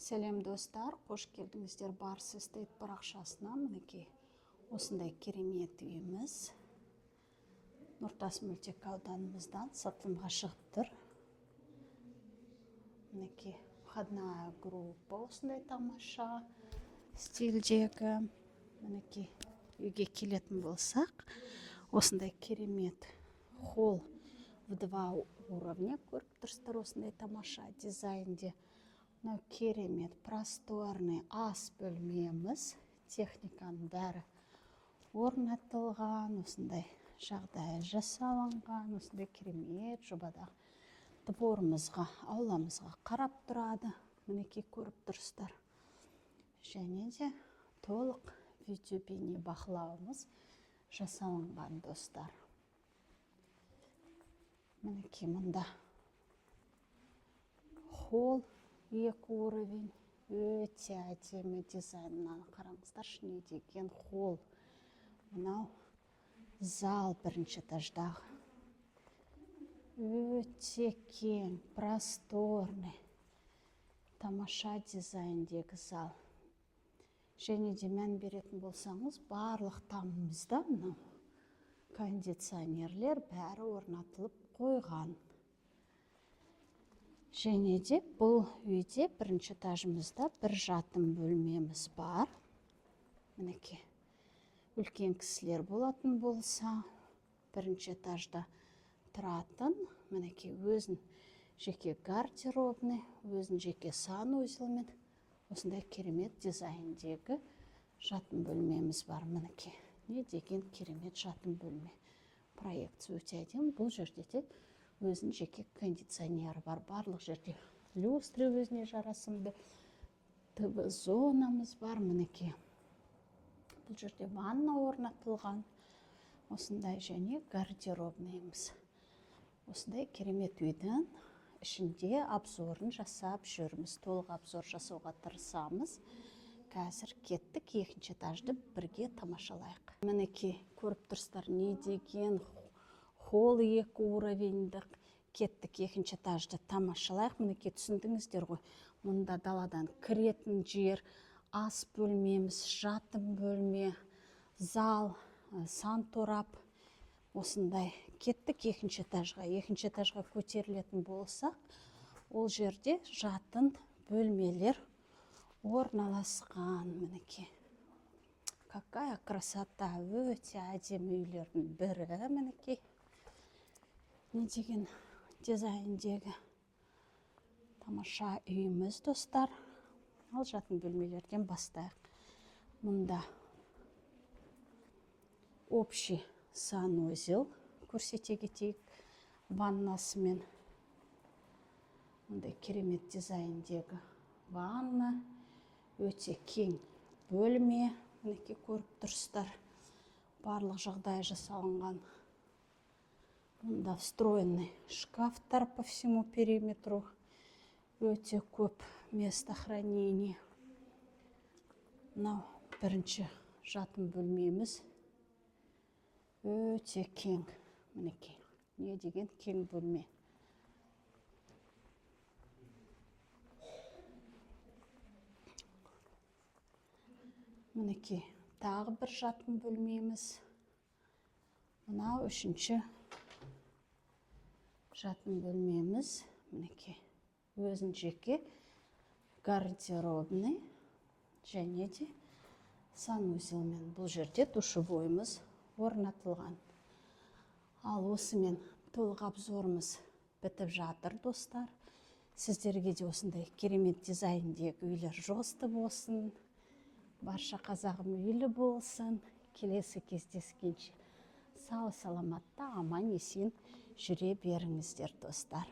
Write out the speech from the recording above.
Сәлем достар, қош келдіңіздер Барс Эстейт парақшасына. Мінекей осындай керемет үйіміз Нұртас мөлтек ауданымыздан сатылымға шығып тұр. Мінекей входная группа осындай тамаша стильдегі. Мінекей үйге келетін болсақ, осындай керемет холл в 2 уровня көріп тұрсыздар. Осындай тамаша дизайнде. Мынау керемет, просторный ас бөлмеміз. Техниканың бәрі орнатылған, осындай жағдай жасалынған, осындай керемет жобадағы дворымызға, ауламызға қарап тұрады. Мінекей көріп тұрсыздар. Және де толық видео-бейне бақылауымыз жасалынған достар. Мінекей мұнда холл 2 уровень, өте әдемі дизайнынан қараңыздар, не деген холл. Мынау зал 1-ші этаждағы. Өте кең, просторный, тамаша дизайндегі зал. Және де мән беретін болсаңыз, барлық тамымызда мынау кондиционерлер бәрі орнатылып қойған. Және де бұл үйде 1-ші этажымызда бір жатын бөлмеміз бар. Мінекей үлкен кісілер болатын болса, 1-ші этажда тұратын. Мінекей өзін жеке гардеробный, өзін жеке санузелмен осындай керемет дизайндегі жатын бөлмеміз бар. Мінекей не деген керемет жатын бөлме. Проекция өте әдемі. Бұл жерде де өзін жеке кондиционері бар. Барлық жерде люстра өзіне жарасымды. ТВ зонамыз бар. Мінекей бұл жерде ванна орнатылған. Осындай және гардеробныйымыз. Осындай керемет үйдің ішінде обзорын жасап жүрміз. Толық обзор жасауға тырысамыз. Қазір кеттік 2-ші этажды бірге тамашалайық. Мінекей көріп тұрсыздар, не деген холл 2 уровеньдік. Кеттік 2-ші этажды тамашалайық. Мінекей түсіндіңіздер ғой. Мұнда даладан кіретін жер, ас бөлмеміз, жатын бөлме, зал, санторап. Осындай кеттік 2-ші этажға. 2-ші этажға көтерілетін болсақ, ол жерде жатын бөлмелер орналасқан. Мінекей какая красота, өте әдемі үйлердің бірі. Мінекей не деген дизайндегі тамаша үйіміз достар. Ал жатын бөлмелерден бастайық. Мұнда общий санузел көрсете кетейік. Ваннасымен мұндай керемет дизайндегі ванна. Өте кең бөлме. Мінекей көріп тұрсыздар. Барлық жағдай жасалынған. Мұнда встроенный шкафтар по всему периметру. Өте көп место хранения. Мынау 1-ші жатын бөлмеміз. Өте кең. Мінекей не деген кең бөлме. Мінекей тағы бір жатын бөлмеміз. Мынау 3-ші жатын бөлмеміз. Мінекей өзін жеке гардеробный және де санузелмен. Бұл жерде душевойымыз орнатылған. Ал осымен толық обзорымыз бітіп жатыр достар. Сіздерге де осындай керемет дизайндегі үйлер жосты болсын. Барша қазағым үйлі болсын. Келесі кездескенше сау саламатта аман есен жүре беріңіздер достар.